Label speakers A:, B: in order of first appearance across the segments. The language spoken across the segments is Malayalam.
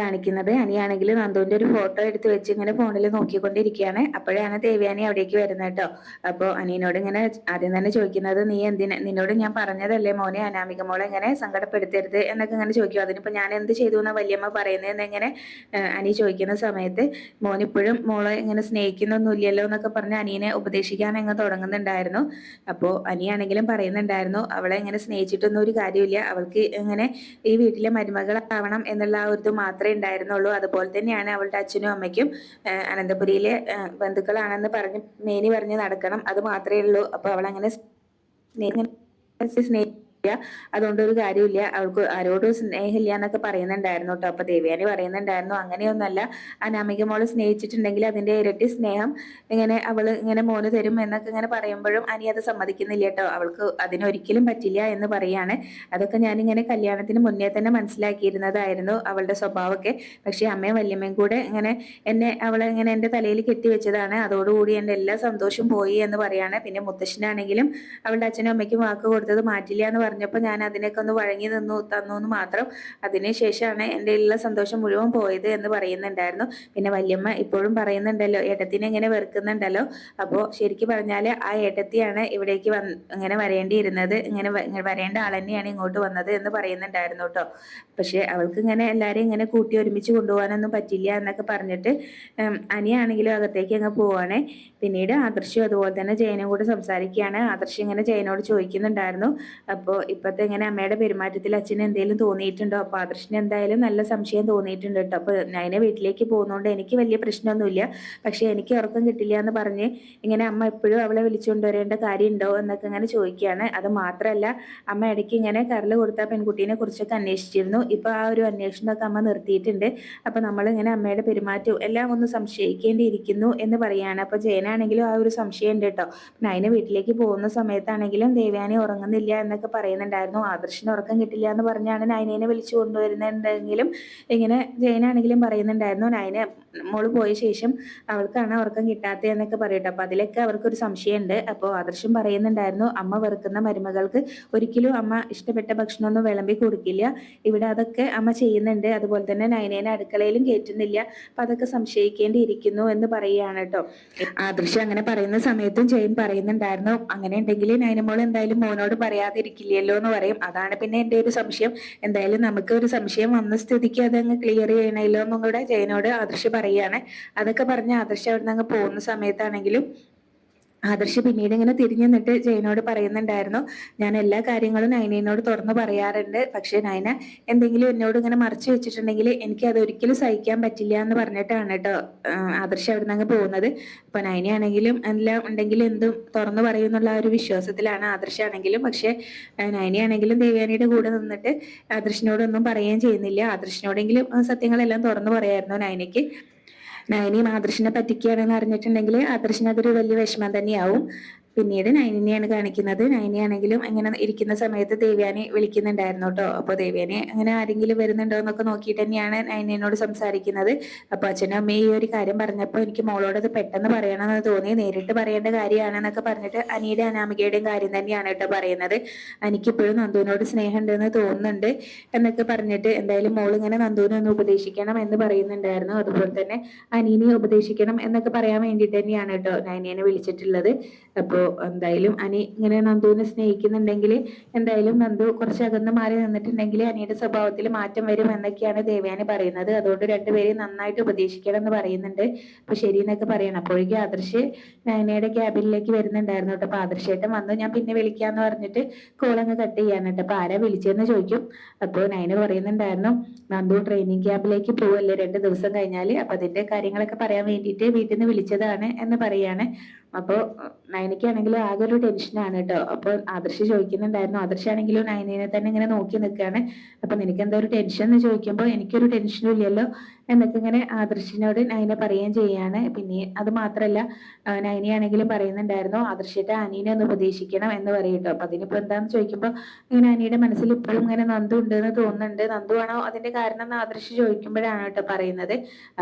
A: കാണിക്കുന്നത്. അനിയാണെങ്കിൽ നന്ദുവിന്റെ ഒരു ഫോട്ടോ എടുത്ത് വെച്ച് ഇങ്ങനെ ഫോണിൽ നോക്കിക്കൊണ്ടിരിക്കുകയാണ്. അപ്പോഴാണ് ദേവയാനി അവിടേക്ക് വരുന്നത് കേട്ടോ. അപ്പോൾ അനിയനോട് ഇങ്ങനെ ആദ്യം തന്നെ ചോദിക്കുന്നത്, നീ നിന്നോട് ഞാൻ പറഞ്ഞതല്ലേ മോനെ അനാമിക മോളെ ഇങ്ങനെ സങ്കടപ്പെടുത്തരുത് എന്നൊക്കെ ഇങ്ങനെ ചോദിക്കും. അതിനിപ്പോ ഞാൻ എന്ത് ചെയ്തു എന്നാ വല്യമ്മ പറയുന്നതെന്ന് ഇങ്ങനെ അനി ചോദിക്കുന്ന സമയത്ത് മോൻ ഇപ്പോഴും മോളെ ഇങ്ങനെ സ്നേഹിക്കുന്നൊന്നുമില്ലല്ലോ എന്നൊക്കെ പറഞ്ഞ് അനിയനെ ഉപദേശിക്കാൻ അങ്ങ് തുടങ്ങുന്നുണ്ടായിരുന്നു. അപ്പോൾ അനിയാണെങ്കിലും പറയുന്നുണ്ടായിരുന്നു, അവളെ ഇങ്ങനെ സ്നേഹിച്ചിട്ടൊന്നും ഒരു കാര്യമില്ല, അവൾക്ക് ഇങ്ങനെ ഈ വീട്ടിലെ മരുമകളാവണം എന്നുള്ള ആ ഒരു മാത്രമേ ഉണ്ടായിരുന്നുള്ളൂ. അതുപോലെ തന്നെയാണ് അവളുടെ അച്ഛനും അമ്മയ്ക്കും അനന്തപുരിയിലെ ബന്ധുക്കളാണെന്ന് പറഞ്ഞ് മേനി പറഞ്ഞ് നടക്കണം, അത് മാത്രമേ ഉള്ളൂ. അപ്പൊ അവളങ്ങനെ സ്നേഹിക്കുക, അതുകൊണ്ട് ഒരു കാര്യമില്ല, അവൾക്ക് ആരോടും സ്നേഹമില്ല എന്നൊക്കെ പറയുന്നുണ്ടായിരുന്നു കേട്ടോ. അപ്പൊ ദേവയാനി പറയുന്നുണ്ടായിരുന്നു, അങ്ങനെയൊന്നല്ല, അനാമിക മോള് സ്നേഹിച്ചിട്ടുണ്ടെങ്കിൽ അതിന്റെ ഇരട്ടി സ്നേഹം ഇങ്ങനെ അവള് ഇങ്ങനെ മോന് തരും എന്നൊക്കെ ഇങ്ങനെ പറയുമ്പോഴും അനി അത് സമ്മതിക്കുന്നില്ല കേട്ടോ. അവൾക്ക് അതിനൊരിക്കലും പറ്റില്ല എന്ന് പറയാണ്. അതൊക്കെ ഞാനിങ്ങനെ കല്യാണത്തിന് മുന്നേ തന്നെ മനസ്സിലാക്കിയിരുന്നതായിരുന്നു അവളുടെ സ്വഭാവമൊക്കെ. പക്ഷെ അമ്മയും വല്യമ്മയും കൂടെ ഇങ്ങനെ അവളെ ഇങ്ങനെ എന്റെ തലയിൽ കെട്ടിവെച്ചതാണ്, അതോടുകൂടി എന്റെ എല്ലാ സന്തോഷവും പോയി എന്ന് പറയാണ്. പിന്നെ മുത്തശ്ശനാണെങ്കിലും അവളുടെ അച്ഛനും അമ്മയ്ക്കും വാക്ക് കൊടുത്തത് മാറ്റില്ല എന്ന് പറഞ്ഞപ്പോൾ ഞാൻ അതിനൊക്കെ ഒന്ന് വഴങ്ങി തന്നു എന്ന് മാത്രം. അതിനുശേഷമാണ് എൻ്റെ എല്ലാ സന്തോഷം മുഴുവൻ പോയത് എന്ന് പറയുന്നുണ്ടായിരുന്നു. പിന്നെ വല്യമ്മ ഇപ്പോഴും പറയുന്നുണ്ടല്ലോ, ഏട്ടത്തിനെ ഇങ്ങനെ വെറുക്കുന്നുണ്ടല്ലോ. അപ്പോൾ ശരിക്കും പറഞ്ഞാൽ ആ ഏട്ടത്തിയാണ് ഇവിടേക്ക് ഇങ്ങനെ വരേണ്ടിയിരുന്നത്, ഇങ്ങനെ വരേണ്ട ആൾ തന്നെയാണ് ഇങ്ങോട്ട് വന്നത് എന്ന് പറയുന്നുണ്ടായിരുന്നു കേട്ടോ. പക്ഷെ അവൾക്ക് ഇങ്ങനെ എല്ലാവരെയും ഇങ്ങനെ കൂട്ടി ഒരുമിച്ച് കൊണ്ടുപോകാനൊന്നും പറ്റില്ല എന്നൊക്കെ പറഞ്ഞിട്ട് അനിയാണെങ്കിലും അകത്തേക്ക് അങ്ങ് പോവാണ്. പിന്നീട് ആദർശും അതുപോലെ തന്നെ ജയനും കൂടെ സംസാരിക്കുകയാണ്. ആദർശ് ഇങ്ങനെ ജയനോട് ചോദിക്കുന്നുണ്ടായിരുന്നു, അപ്പോൾ ഇപ്പോഴത്തെ ഇങ്ങനെ അമ്മയുടെ പെരുമാറ്റത്തിൽ അച്ഛന് എന്തെങ്കിലും തോന്നിയിട്ടുണ്ടോ? അപ്പോൾ ആദർശിന് എന്തായാലും നല്ല സംശയം തോന്നിയിട്ടുണ്ട് കേട്ടോ. അപ്പോൾ നയനെ വീട്ടിലേക്ക് പോകുന്നതുകൊണ്ട് എനിക്ക് വലിയ പ്രശ്നമൊന്നുമില്ല, പക്ഷെ എനിക്ക് ഉറക്കം കിട്ടില്ല എന്ന് പറഞ്ഞ് ഇങ്ങനെ അമ്മ എപ്പോഴും അവളെ വിളിച്ചുകൊണ്ടുവരേണ്ട കാര്യമുണ്ടോ എന്നൊക്കെ ഇങ്ങനെ ചോദിക്കുകയാണ്. അത് മാത്രമല്ല, അമ്മ ഇടയ്ക്ക് ഇങ്ങനെ കരൾ കൊടുത്ത പെൺകുട്ടീനെ കുറിച്ചൊക്കെ അന്വേഷിച്ചിരുന്നു. ഇപ്പൊ ആ ഒരു അന്വേഷണമൊക്കെ അമ്മ നിർത്തിയിട്ടുണ്ട്. അപ്പൊ നമ്മളിങ്ങനെ അമ്മയുടെ പെരുമാറ്റവും എല്ലാം ഒന്ന് സംശയിക്കേണ്ടിയിരിക്കുന്നു എന്ന് പറയാണ്. അപ്പൊ ജയനാണെങ്കിലും ആ ഒരു സംശയം ഉണ്ട് കേട്ടോ. നയന വീട്ടിലേക്ക് പോകുന്ന സമയത്താണെങ്കിലും ദേവയാനി ഉറങ്ങുന്നില്ല എന്നൊക്കെ പറയുന്നുണ്ടായിരുന്നു. ആദർശിന് ഉറക്കം കിട്ടില്ല എന്ന് പറഞ്ഞാണ് നയനെ വിളിച്ചു കൊണ്ടുവരുന്നുണ്ടെങ്കിലും ഇങ്ങനെ ജയനാണെങ്കിലും പറയുന്നുണ്ടായിരുന്നു, നയന മോള് പോയ ശേഷം അവൾക്കാണ് ഉറക്കം കിട്ടാത്തത് എന്നൊക്കെ പറയട്ടെ. അപ്പൊ അതിലൊക്കെ അവർക്കൊരു സംശയമുണ്ട്. അപ്പോൾ ആദർശം പറയുന്നുണ്ടായിരുന്നു, അമ്മ വെറുക്കുന്ന മരുമകൾക്ക് ഒരിക്കലും അമ്മ ഇഷ്ടപ്പെട്ട ഭക്ഷണമൊന്നും വിളമ്പി കൊടുക്കില്ല, ഇവിടെ അതൊക്കെ അമ്മ ചെയ്യുന്നുണ്ട്. അതുപോലെ തന്നെ നയനേനെ അടുക്കളയിലും കയറ്റുന്നില്ല, അപ്പൊ അതൊക്കെ സംശയിക്കേണ്ടിയിരിക്കുന്നു എന്ന് പറയുകയാണ് കേട്ടോ. ആദർശം അങ്ങനെ പറയുന്ന സമയത്തും ജയൻ പറയുന്നുണ്ടായിരുന്നു, അങ്ങനെ ഉണ്ടെങ്കിൽ നയനമോൾ എന്തായാലും മോനോട് പറയാതിരിക്കില്ലല്ലോ എന്ന് പറയും. അതാണ് പിന്നെ എൻ്റെ ഒരു സംശയം. എന്തായാലും നമുക്ക് ഒരു സംശയം വന്ന സ്ഥിതിക്ക് അതങ്ങ് ക്ലിയർ ചെയ്യണമല്ലോ എന്നും കൂടെ ജയനോട് ആദർശ് പറയാണ്. അതൊക്കെ പറഞ്ഞ് ആദർശ് അവിടെ നിന്ന് അങ്ങ് പോകുന്ന സമയത്താണെങ്കിലും ആദർശ് പിന്നീട് ഇങ്ങനെ തിരിഞ്ഞു നിന്നിട്ട് ജയനോട് പറയുന്നുണ്ടായിരുന്നു, ഞാൻ എല്ലാ കാര്യങ്ങളും നയനയോട് തുറന്നു പറയാറുണ്ട്, പക്ഷെ നയന എന്തെങ്കിലും എന്നോട് ഇങ്ങനെ മറച്ചു വെച്ചിട്ടുണ്ടെങ്കിൽ എനിക്ക് അത് ഒരിക്കലും സഹിക്കാൻ പറ്റില്ല എന്ന് പറഞ്ഞിട്ടാണ് കേട്ടോ ആദർശ് അവിടെ നിന്ന് അങ്ങ് പോകുന്നത്. അപ്പൊ നയനയാണെങ്കിലും എല്ലാം ഉണ്ടെങ്കിലും എന്തും തുറന്നു പറയുന്നുള്ള ആ ഒരു വിശ്വാസത്തിലാണ് ആദർശാണെങ്കിലും. പക്ഷെ നയനയാണെങ്കിലും ദേവയാനിയുടെ കൂടെ നിന്നിട്ട് ആദർശിനോടൊന്നും പറയുകയും ചെയ്യുന്നില്ല. ആദർശിനോടെങ്കിലും സത്യങ്ങളെല്ലാം തുറന്നു പറയായിരുന്നു നയനയ്ക്ക്. നയനിയും ആദർശിനെ പറ്റിക്കുകയാണെന്ന് അറിഞ്ഞിട്ടുണ്ടെങ്കിൽ ആദർശിന് അതൊരു വലിയ വിഷമം തന്നെയാവും. പിന്നീട് നയനിനെയാണ് കാണിക്കുന്നത്. നയനിയാണെങ്കിലും ഇങ്ങനെ ഇരിക്കുന്ന സമയത്ത് ദേവയാനി വിളിക്കുന്നുണ്ടായിരുന്നു കേട്ടോ. അപ്പൊ ദേവയാനി അങ്ങനെ ആരെങ്കിലും വരുന്നുണ്ടോ എന്നൊക്കെ നോക്കിയിട്ട് തന്നെയാണ് നയനിയോട് സംസാരിക്കുന്നത്. അപ്പൊ അച്ഛനും അമ്മയും ഈ ഒരു കാര്യം പറഞ്ഞപ്പോൾ എനിക്ക് മോളോട് അത് പെട്ടെന്ന് പറയണമെന്ന് തോന്നി, നേരിട്ട് പറയേണ്ട കാര്യമാണെന്നൊക്കെ പറഞ്ഞിട്ട് അനിയുടെ അനാമികയുടെയും കാര്യം തന്നെയാണ് കേട്ടോ പറയുന്നത്. എനിക്കിപ്പോഴും നന്ദുവിനോട് സ്നേഹം ഉണ്ടെന്ന് തോന്നുന്നുണ്ട് എന്നൊക്കെ പറഞ്ഞിട്ട് എന്തായാലും മോൾ ഇങ്ങനെ നന്ദുവിനെ ഒന്ന് ഉപദേശിക്കണം എന്ന് പറയുന്നുണ്ടായിരുന്നു. അതുപോലെ തന്നെ അനീനെ ഉപദേശിക്കണം എന്നൊക്കെ പറയാൻ വേണ്ടിയിട്ട് തന്നെയാണ് കേട്ടോ നയനിയെ വിളിച്ചിട്ടുള്ളത്. അപ്പോൾ എന്തായാലും അനി ഇങ്ങനെ നന്ദുവിനെ സ്നേഹിക്കുന്നുണ്ടെങ്കിൽ എന്തായാലും നന്ദു കുറച്ച് അകന്ന് മാറി നിന്നിട്ടുണ്ടെങ്കിൽ അനിയുടെ സ്വഭാവത്തിൽ മാറ്റം വരും എന്നൊക്കെയാണ് ദേവയാനി പറയുന്നത്. അതുകൊണ്ട് രണ്ടുപേരെയും നന്നായിട്ട് ഉപദേശിക്കണം എന്ന് പറയുന്നുണ്ട്. അപ്പൊ ശരി എന്നൊക്കെ പറയണം. അപ്പോഴേക്കും ആദർശ് നയനയുടെ ക്യാബിനിലേക്ക് വരുന്നുണ്ടായിരുന്നു കേട്ടോ. അപ്പൊ ആദർശേട്ടൻ വന്നു, ഞാൻ പിന്നെ വിളിക്കാന്ന് പറഞ്ഞിട്ട് കോളങ്ങ് കട്ട് ചെയ്യാൻ കേട്ടോ. അപ്പൊ ആരാ വിളിച്ചതെന്ന് ചോദിക്കും. അപ്പോൾ നയന പറയുന്നുണ്ടായിരുന്നു, നന്ദു ട്രെയിനിങ് ക്യാമ്പിലേക്ക് പോവല്ലേ 2 ദിവസം കഴിഞ്ഞാൽ, അപ്പൊ അതിന്റെ കാര്യങ്ങളൊക്കെ പറയാൻ വേണ്ടിയിട്ട് വീട്ടിൽ നിന്ന് വിളിച്ചതാണ് എന്ന് പറയാണ്. അപ്പോൾ നയനയ്ക്കാണെങ്കിലും ആകെ ഒരു ടെൻഷനാണ് കേട്ടോ. അപ്പൊ ആദർശ് ചോദിക്കുന്നുണ്ടായിരുന്നു, ആദർശാണെങ്കിലും നയനെ തന്നെ ഇങ്ങനെ നോക്കി നിൽക്കുകയാണ്. അപ്പൊ നിനക്ക് എന്താ ഒരു ടെൻഷൻ എന്ന് ചോദിക്കുമ്പോൾ എനിക്കൊരു ടെൻഷനും ഇല്ലല്ലോ എന്നൊക്കെ ഇങ്ങനെ ആദർശിനോട് നയന പറയുകയും ചെയ്യാണ്. പിന്നെ അത് മാത്രല്ല, നയനയാണെങ്കിലും പറയുന്നുണ്ടായിരുന്നു, ആദർശത്തെ അനീനെ ഒന്ന് ഉപദേശിക്കണം എന്ന് പറയും കേട്ടോ. അപ്പൊ അതിനിപ്പോ എന്താന്ന് ചോദിക്കുമ്പോൾ ഇങ്ങനെ അനിയുടെ മനസ്സിൽ ഇപ്പോഴും ഇങ്ങനെ നന്ദു ഉണ്ടെന്ന് തോന്നുന്നുണ്ട്, നന്ദു ആണോ അതിന്റെ കാരണം എന്ന് ആദർശ് ചോദിക്കുമ്പോഴാണ് കേട്ടോ പറയുന്നത്.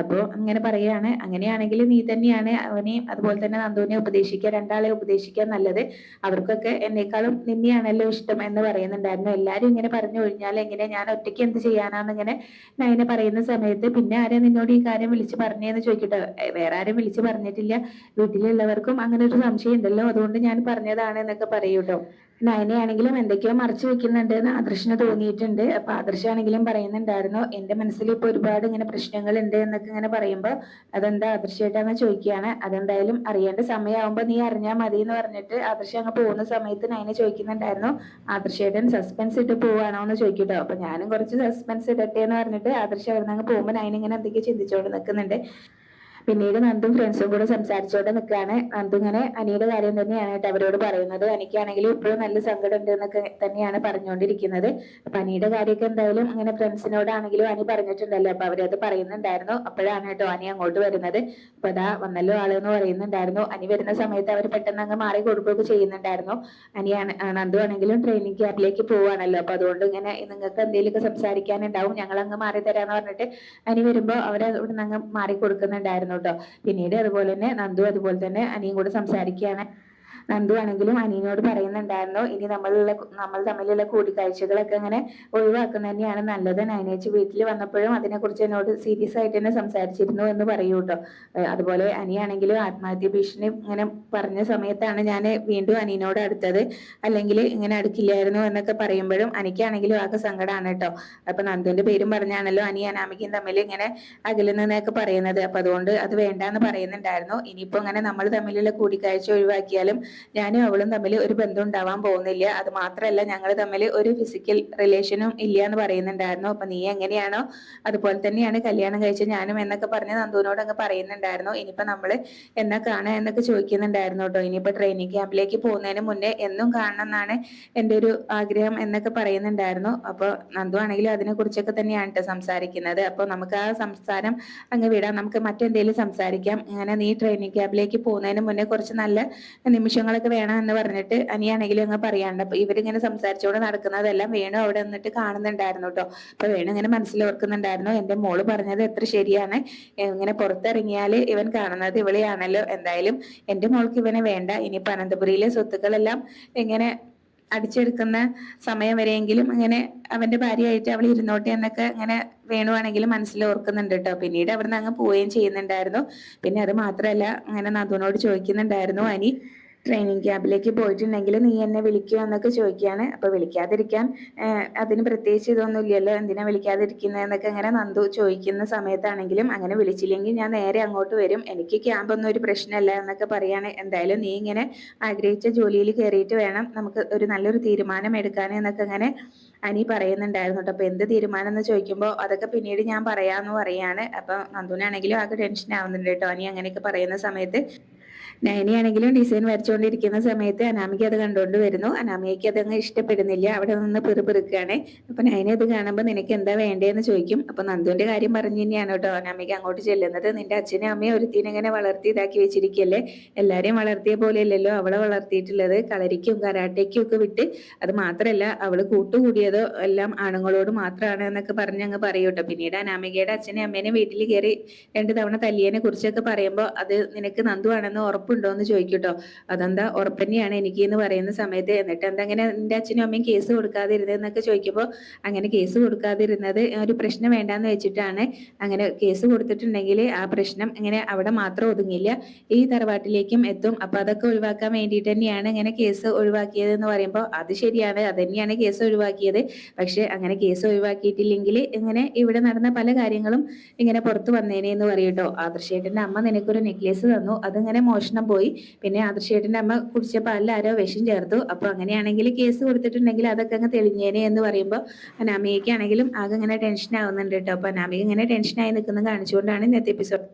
A: അപ്പോൾ ഇങ്ങനെ പറയാണ്, അങ്ങനെയാണെങ്കിൽ നീ തന്നെയാണ് അവനെ അതുപോലെ തന്നെ നന്ദുവിനെ ഉപദേശിക്കുക, രണ്ടാളെ ഉപദേശിക്കാൻ നല്ലത്, അവർക്കൊക്കെ എന്നെക്കാളും നിന്നെയാണല്ലോ ഇഷ്ടം എന്ന് പറയുന്നുണ്ടായിരുന്നു. എല്ലാരും ഇങ്ങനെ പറഞ്ഞു ഒഴിഞ്ഞാൽ എങ്ങനെ, ഞാൻ ഒറ്റയ്ക്ക് എന്ത് ചെയ്യാനാന്ന് ഇങ്ങനെ നയന പറയുന്ന സമയത്ത്, പിന്നെ ആരാ നിന്നോട് ഈ കാര്യം വിളിച്ചു പറഞ്ഞേന്ന് ചോദിക്കട്ടെ. വേറെ ആരും വിളിച്ചു പറഞ്ഞിട്ടില്ല, വീട്ടിലുള്ളവർക്കും അങ്ങനെ ഒരു സംശയം ഉണ്ടല്ലോ, അതുകൊണ്ട് ഞാൻ പറഞ്ഞതാണ് എന്നൊക്കെ പറയൂട്ടോ. നയനയാണെങ്കിലും എന്തൊക്കെയോ മറച്ചു വെക്കുന്നുണ്ട് എന്ന് ആദർശിന് തോന്നിയിട്ടുണ്ട്. അപ്പൊ ആദർശാണെങ്കിലും പറയുന്നുണ്ടായിരുന്നു, എന്റെ മനസ്സിൽ ഇപ്പൊ ഒരുപാട് ഇങ്ങനെ പ്രശ്നങ്ങൾ ഉണ്ട് എന്നൊക്കെ ഇങ്ങനെ പറയുമ്പോ, അതെന്താ ആദർശേട്ടാന്ന് ചോദിക്കുകയാണ്. അതെന്തായാലും അറിയേണ്ട സമയമാകുമ്പോ നീ അറിഞ്ഞാൽ മതി എന്ന് പറഞ്ഞിട്ട് ആദർശം അങ്ങ് പോകുന്ന സമയത്ത് നയന ചോദിക്കുന്നുണ്ടായിരുന്നു, ആദർശേട്ടൻ സസ്പെൻസ് ഇട്ട് പോവാണോ എന്ന് ചോദിക്കട്ടോ. അപ്പൊ ഞാനും കുറച്ച് സസ്പെൻസ് ഇടട്ടെ എന്ന് പറഞ്ഞിട്ട് ആദർശം അവിടെ നിന്ന് അങ്ങ് പോകുമ്പോൾ നയന ഇങ്ങനെ എന്തൊക്കെയോ ചിന്തിച്ചോണ്ട് നിൽക്കുന്നുണ്ട്. പിന്നീട് നന്ദും ഫ്രണ്ട്സും കൂടെ സംസാരിച്ചോണ്ട് നിൽക്കുകയാണ്. നന്ദു ഇങ്ങനെ അനിയുടെ കാര്യം തന്നെയാണ് കേട്ടോ അവരോട് പറയുന്നത്. എനിക്കാണെങ്കിലും ഇപ്പോഴും നല്ല സങ്കടം ഉണ്ട് എന്നൊക്കെ തന്നെയാണ് പറഞ്ഞുകൊണ്ടിരിക്കുന്നത്. അപ്പൊ അനിയുടെ കാര്യമൊക്കെ എന്തായാലും അങ്ങനെ ഫ്രണ്ട്സിനോടാണെങ്കിലും അനി പറഞ്ഞിട്ടുണ്ടല്ലോ, അപ്പൊ അവരത് പറയുന്നുണ്ടായിരുന്നു. അപ്പോഴാണ് കേട്ടോ അനി അങ്ങോട്ട് വരുന്നത്. അപ്പൊ അതാ വന്നല്ലോ ആള് എന്ന് പറയുന്നുണ്ടായിരുന്നു. അനി വരുന്ന സമയത്ത് അവർ പെട്ടെന്ന് അങ്ങ് മാറി കൊടുക്കുകയൊക്കെ ചെയ്യുന്നുണ്ടായിരുന്നു. നന്ദു ആണെങ്കിലും ട്രെയിനിങ് ക്യാമ്പിലേക്ക് പോവാണല്ലോ, അപ്പൊ അതുകൊണ്ട് ഇങ്ങനെ നിങ്ങൾക്ക് എന്തെങ്കിലുമൊക്കെ സംസാരിക്കാനുണ്ടാവും, ഞങ്ങൾ അങ്ങ് മാറി തരാന്ന് പറഞ്ഞിട്ട് അനി വരുമ്പോ അവരെ ഇവിടെ നിന്ന് അങ്ങ് മാറി കൊടുക്കുന്നുണ്ടായിരുന്നു കേട്ടോ. പിന്നീട് അതുപോലെ തന്നെ നന്ദു അതുപോലെ തന്നെ അനിയും കൂടെ സംസാരിക്കുകയാണ്. നന്ദു ആണെങ്കിലും അനിയനോട് പറയുന്നുണ്ടായിരുന്നു, ഇനി നമ്മൾ തമ്മിലുള്ള കൂടിക്കാഴ്ചകളൊക്കെ അങ്ങനെ ഒഴിവാക്കുന്നത് തന്നെയാണ് നല്ലത്. നയനേച്ചി വീട്ടിൽ വന്നപ്പോഴും അതിനെക്കുറിച്ച് എന്നോട് സീരിയസ് ആയിട്ട് തന്നെ സംസാരിച്ചിരുന്നു എന്ന് പറയൂ കേട്ടോ. അതുപോലെ അനിയാണെങ്കിലും ആത്മഹത്യ ഭീഷണി ഇങ്ങനെ പറഞ്ഞ സമയത്താണ് ഞാൻ വീണ്ടും അനിയനോട് അടുത്തത്, അല്ലെങ്കിൽ ഇങ്ങനെ അടുക്കില്ലായിരുന്നു എന്നൊക്കെ പറയുമ്പോഴും എനിക്കാണെങ്കിലും ആകെ സങ്കടമാണ് കേട്ടോ. അപ്പൊ നന്ദുവിന്റെ പേരും പറഞ്ഞാണല്ലോ അനി അനാമികയും തമ്മിൽ ഇങ്ങനെ അകലുന്നതൊക്കെ പറയുന്നത്. അപ്പൊ അതുകൊണ്ട് അത് വേണ്ടാന്ന് പറയുന്നുണ്ടായിരുന്നു. ഇനിയിപ്പോ ഇങ്ങനെ നമ്മൾ തമ്മിലുള്ള കൂടിക്കാഴ്ച ഒഴിവാക്കിയാലും ഞാനും അവളും തമ്മിൽ ഒരു ബന്ധം ഉണ്ടാവാൻ പോകുന്നില്ല, അത് മാത്രമല്ല ഞങ്ങൾ തമ്മിൽ ഒരു ഫിസിക്കൽ റിലേഷനും ഇല്ല എന്ന് പറയുന്നുണ്ടായിരുന്നു. അപ്പൊ നീ എങ്ങനെയാണോ അതുപോലെ തന്നെയാണ് കല്യാണം കഴിച്ച ഞാനും എന്നൊക്കെ പറഞ്ഞ് നന്ദുവിനോട് അങ്ങ് പറയുന്നുണ്ടായിരുന്നു. ഇനിയിപ്പോ നമ്മള് എന്നാ കാണുക എന്നൊക്കെ ചോദിക്കുന്നുണ്ടായിരുന്നു കേട്ടോ. ഇനിയിപ്പോ ട്രെയിനിങ് ക്യാമ്പിലേക്ക് പോകുന്നതിന് മുന്നേ എന്നും കാണണം എന്നാണ് എൻ്റെ ഒരു ആഗ്രഹം എന്നൊക്കെ പറയുന്നുണ്ടായിരുന്നു. അപ്പൊ നന്ദു ആണെങ്കിലും അതിനെ കുറിച്ചൊക്കെ തന്നെയാണ് കേട്ടോ സംസാരിക്കുന്നത്. അപ്പൊ നമുക്ക് ആ സംസാരം അങ്ങ് വിടാം, നമുക്ക് മറ്റെന്തെങ്കിലും സംസാരിക്കാം. ഇങ്ങനെ നീ ട്രെയിനിങ് ക്യാമ്പിലേക്ക് പോകുന്നതിന് മുന്നേ കുറച്ച് നല്ല നിമിഷങ്ങളൊക്കെ വേണം എന്ന് പറഞ്ഞിട്ട് അനിയാണെങ്കിലും അങ്ങ് പറയാണ്ട്. അപ്പൊ ഇവരിങ്ങനെ സംസാരിച്ചുകൊണ്ട് നടക്കുന്നതെല്ലാം വേണു അവിടെ നിന്നിട്ട് കാണുന്നുണ്ടായിരുന്നു കേട്ടോ. അപ്പൊ വേണു ഇങ്ങനെ മനസ്സിലോർക്കുന്നുണ്ടായിരുന്നു, എന്റെ മോള് പറഞ്ഞത് എത്ര ശരിയാണ്, ഇങ്ങനെ പുറത്തിറങ്ങിയാല് ഇവൻ കാണുന്നത് ഇവളെയാണല്ലോ, എന്തായാലും എന്റെ മോൾക്ക് ഇവനെ വേണ്ട, ഇനിയിപ്പോ അനന്തപുരിയിലെ സ്വത്തുക്കളെല്ലാം ഇങ്ങനെ അടിച്ചെടുക്കുന്ന സമയം വരെയെങ്കിലും ഇങ്ങനെ അവന്റെ ഭാര്യയായിട്ട് അവൾ ഇരുന്നോട്ടെ എന്നൊക്കെ ഇങ്ങനെ വേണുവാണെങ്കിലും മനസ്സിൽ ഓർക്കുന്നുണ്ട് കേട്ടോ. പിന്നീട് അവിടുന്ന് അങ്ങ് പോവുകയും ചെയ്യുന്നുണ്ടായിരുന്നു. പിന്നെ അത് മാത്രമല്ല അങ്ങനെ നന്ദുവിനോട് ചോദിക്കുന്നുണ്ടായിരുന്നു അനി, ട്രെയിനിങ് ക്യാമ്പിലേക്ക് പോയിട്ടുണ്ടെങ്കിൽ നീ എന്നെ വിളിക്കുക എന്നൊക്കെ ചോദിക്കുകയാണ്. അപ്പൊ വിളിക്കാതിരിക്കാൻ അതിന് പ്രത്യേകിച്ച് ഇതൊന്നും ഇല്ലല്ലോ, എന്തിനാ വിളിക്കാതിരിക്കുന്നതെന്നൊക്കെ ഇങ്ങനെ നന്ദു ചോദിക്കുന്ന സമയത്താണെങ്കിലും, അങ്ങനെ വിളിച്ചില്ലെങ്കിൽ ഞാൻ നേരെ അങ്ങോട്ട് വരും, എനിക്ക് ക്യാമ്പൊന്നും ഒരു പ്രശ്നമല്ല എന്നൊക്കെ പറയാണ്. എന്തായാലും നീ ഇങ്ങനെ ആഗ്രഹിച്ച ജോലിയിൽ കയറിയിട്ട് വേണം നമുക്ക് ഒരു നല്ലൊരു തീരുമാനം എടുക്കാൻ എന്നൊക്കെ ഇങ്ങനെ അനി പറയുന്നുണ്ടായിരുന്നു കേട്ടോ. അപ്പൊ എന്ത് തീരുമാനം എന്ന് ചോദിക്കുമ്പോൾ അതൊക്കെ പിന്നീട് ഞാൻ പറയാന്ന് പറയാണ്. അപ്പൊ നന്ദുവിനാണെങ്കിലും ആകെ ടെൻഷൻ ആവുന്നുണ്ട് കേട്ടോ അനി അങ്ങനെയൊക്കെ പറയുന്ന സമയത്ത്. നയനിയാണെങ്കിലും ഡിസൈൻ വരച്ചുകൊണ്ടിരിക്കുന്ന സമയത്ത് അനാമിക അത് കണ്ടുകൊണ്ട് വരുന്നു. അനാമികയ്ക്ക് അതങ്ങ് ഇഷ്ടപ്പെടുന്നില്ല, അവിടെ നിന്ന് പിറുപിറുക്കുകയാണ്. അപ്പൊ നയനി അത് കാണുമ്പോൾ നിനക്ക് എന്താ വേണ്ടതെന്ന് ചോദിക്കും. അപ്പൊ നന്ദുവിന്റെ കാര്യം പറഞ്ഞു തന്നെയാണ് കേട്ടോ അനാമിക അങ്ങോട്ട് ചെല്ലുന്നത്. നിന്റെ അച്ഛനും അമ്മയും ഒരുത്തിനെ ഇങ്ങനെ വളർത്തി ഇതാക്കി വെച്ചിരിക്കല്ലേ, എല്ലാരെയും വളർത്തിയ പോലെയല്ലല്ലോ അവളെ വളർത്തിയിട്ടുള്ളത്, കളരിക്കും കരാട്ടയ്ക്കും ഒക്കെ വിട്ട്. അത് മാത്രമല്ല അവള് കൂട്ടുകൂടിയതോ എല്ലാം ആണുങ്ങളോട് മാത്രമാണ് എന്നൊക്കെ പറഞ്ഞ് അങ്ങ് പറയൂട്ടോ. പിന്നീട് അനാമികയുടെ അച്ഛനെ അമ്മേനെ വീട്ടിൽ കയറി 2 തവണ തല്ലിയതിനെ കുറിച്ചൊക്കെ പറയുമ്പോൾ, അത് നിനക്ക് നന്ദു ആണെന്ന് ഉറപ്പുണ്ടോ എന്ന് ചോദിക്കൂട്ടോ. അതെന്താ ഉറപ്പ് തന്നെയാണ് എനിക്ക് എന്ന് പറയുന്ന സമയത്ത്, എന്നിട്ട് എന്തെങ്ങനെ നിന്റെ അച്ഛനും അമ്മയും കേസ് കൊടുക്കാതിരുന്നതെന്നൊക്കെ ചോദിക്കുമ്പോൾ, അങ്ങനെ കേസ് കൊടുക്കാതിരുന്നത് ഒരു പ്രശ്നം വേണ്ടാന്ന് വെച്ചിട്ടാണ്. അങ്ങനെ കേസ് കൊടുത്തിട്ടുണ്ടെങ്കിൽ ആ പ്രശ്നം ഇങ്ങനെ അവിടെ മാത്രം ഒതുങ്ങില്ല, ഈ തറവാട്ടിലേക്കും എത്തും. അപ്പൊ അതൊക്കെ ഒഴിവാക്കാൻ വേണ്ടിയിട്ട് തന്നെയാണ് ഇങ്ങനെ കേസ് ഒഴിവാക്കിയത് എന്ന് പറയുമ്പോൾ, അത് ശരിയാണ്, അത് തന്നെയാണ് കേസ് ഒഴിവാക്കിയത്. പക്ഷെ അങ്ങനെ കേസ് ഒഴിവാക്കിയിട്ടില്ലെങ്കിൽ ഇങ്ങനെ ഇവിടെ നടന്ന പല കാര്യങ്ങളും ഇങ്ങനെ പുറത്തു വന്നേനെ എന്ന് പറയൂട്ടോ. ആദർശേട്ടന്റെ അമ്മ നിനക്കൊരു നെക്ലേസ് തന്നു, അതിങ്ങനെ മോഷണം പോയി, പിന്നെ ആദർശേട്ടന്റെ അമ്മ കുടിച്ച പാലിൽ ആരോ വിഷം ചേർത്തു, അപ്പൊ അങ്ങനെയാണെങ്കിൽ കേസ് കൊടുത്തിട്ടുണ്ടെങ്കിൽ അതൊക്കെ അങ്ങ് തെളിഞ്ഞേനെ എന്ന് പറയുമ്പോൾ അനാമികയ്ക്കാണെങ്കിലും ആകെ ഇങ്ങനെ ടെൻഷൻ ആവുന്നുണ്ട് കേട്ടോ. അപ്പൊ അനാമിക ഇങ്ങനെ ടെൻഷനായി നിൽക്കുന്നത് കാണിച്ചുകൊണ്ടാണ് ഇന്നത്തെ എപ്പിസോഡ്.